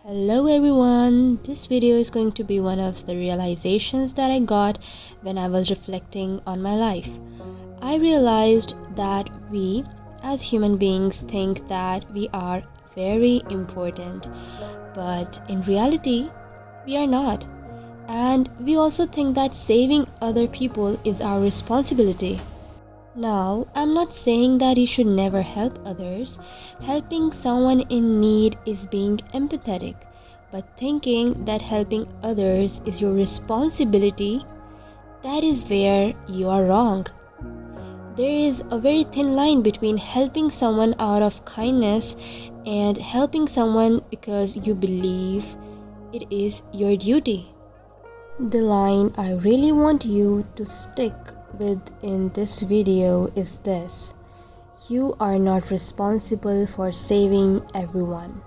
Hello everyone, this video is going to be one of the realizations that I got when I was reflecting on my life. I realized that we as human beings think that we are very important, but in reality, we are not. And we also think that saving other people is our responsibility. Now, I'm not saying that you should never help others. Helping someone in need is being empathetic, but thinking that helping others is your responsibility, that is where you are wrong. There is a very thin line between helping someone out of kindness and helping someone because you believe it is your duty. The line I really want you to stick with in this video is this: you are not responsible for saving everyone.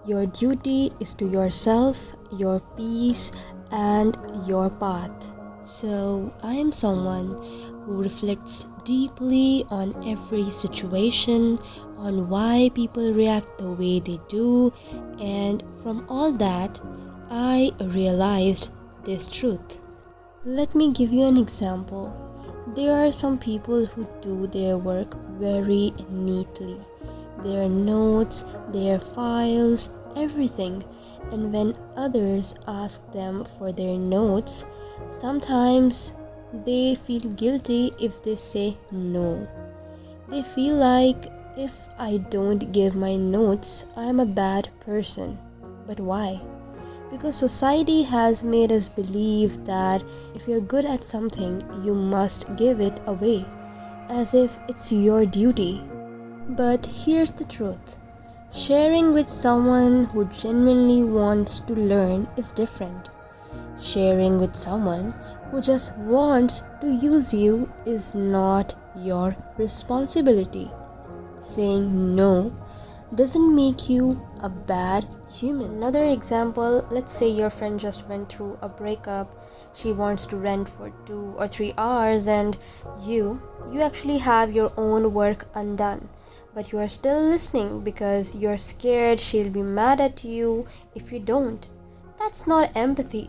Your duty is to yourself, your peace, and your path. So, I am someone who reflects deeply on every situation, on why people react the way they do, and from all that, I realized this truth. Let me give you an example. There are some people who do their work very neatly. Their notes, their files, everything. And when others ask them for their notes, sometimes they feel guilty if they say no. They feel like if I don't give my notes, I am a bad person. But why? Because society has made us believe that if you're good at something, you must give it away, as if it's your duty. But here's the truth: sharing with someone who genuinely wants to learn is different. Sharing with someone who just wants to use you is not your responsibility. Saying no doesn't make you a bad human. Another example, let's say your friend just went through a breakup. She wants to rent for 2 or 3 hours and you actually have your own work undone. But you are still listening because you're scared she'll be mad at you if you don't. That's not empathy.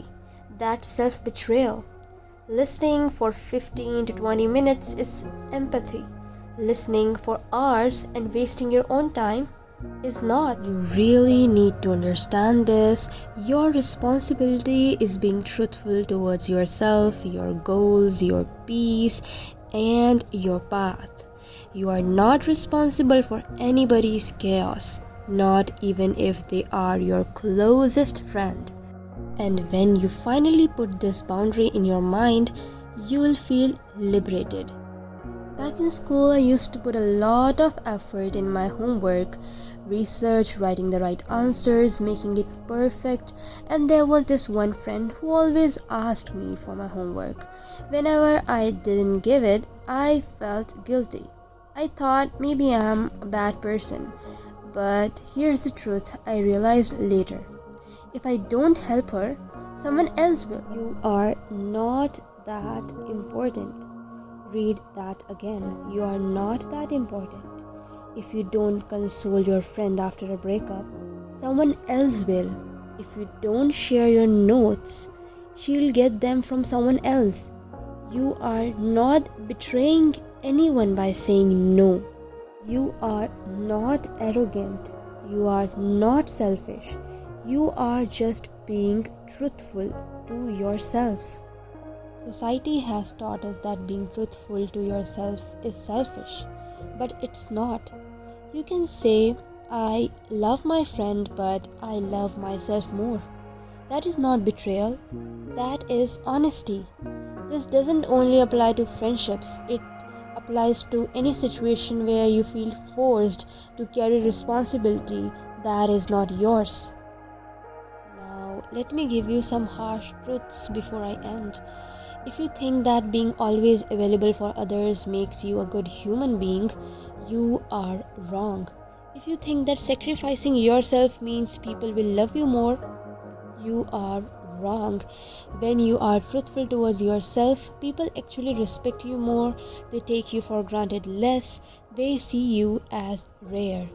That's self-betrayal. Listening for 15 to 20 minutes is empathy. Listening for hours and wasting your own time is not. You really need to understand this. Your responsibility is being truthful towards yourself, your goals, your peace, and your path. You are not responsible for anybody's chaos, not even if they are your closest friend. And when you finally put this boundary in your mind, you will feel liberated. Back in school, I used to put a lot of effort in my homework, research, writing the right answers, making it perfect, and there was this one friend who always asked me for my homework. Whenever I didn't give it, I felt guilty. I thought maybe I'm a bad person. But here's the truth I realized later. If I don't help her, someone else will. You are not that important. Read that again. You are not that important. If you don't console your friend after a breakup, someone else will. If you don't share your notes, she'll get them from someone else. You are not betraying anyone by saying no. You are not arrogant. You are not selfish. You are just being truthful to yourself. Society has taught us that being truthful to yourself is selfish, but it's not. You can say, I love my friend, but I love myself more. That is not betrayal, that is honesty. This doesn't only apply to friendships, it applies to any situation where you feel forced to carry responsibility that is not yours. Now, let me give you some harsh truths before I end. If you think that being always available for others makes you a good human being, you are wrong. If you think that sacrificing yourself means people will love you more, you are wrong. When you are truthful towards yourself, people actually respect you more, they take you for granted less, they see you as rare.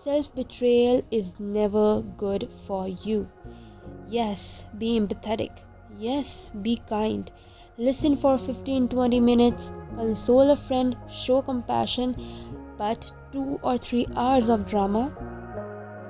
Self-betrayal is never good for you. Yes, be empathetic. Yes, be kind. Listen for 15-20 minutes, console a friend, show compassion, but 2 or 3 hours of drama,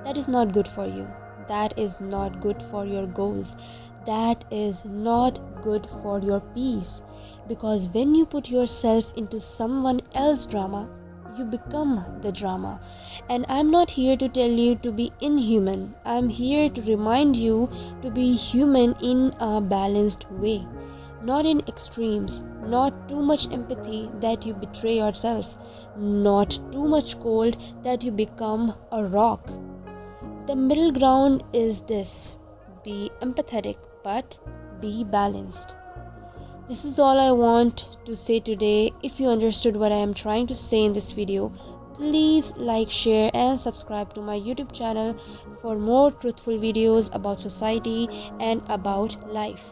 that is not good for you. That is not good for your goals. That is not good for your peace. Because when you put yourself into someone else's drama, you become the drama. And I'm not here to tell you to be inhuman. I'm here to remind you to be human in a balanced way. Not in extremes, not too much empathy that you betray yourself, not too much cold that you become a rock. The middle ground is this: be empathetic but be balanced. This is all I want to say today. If you understood what I am trying to say in this video, please like, share, and subscribe to my YouTube channel for more truthful videos about society and about life.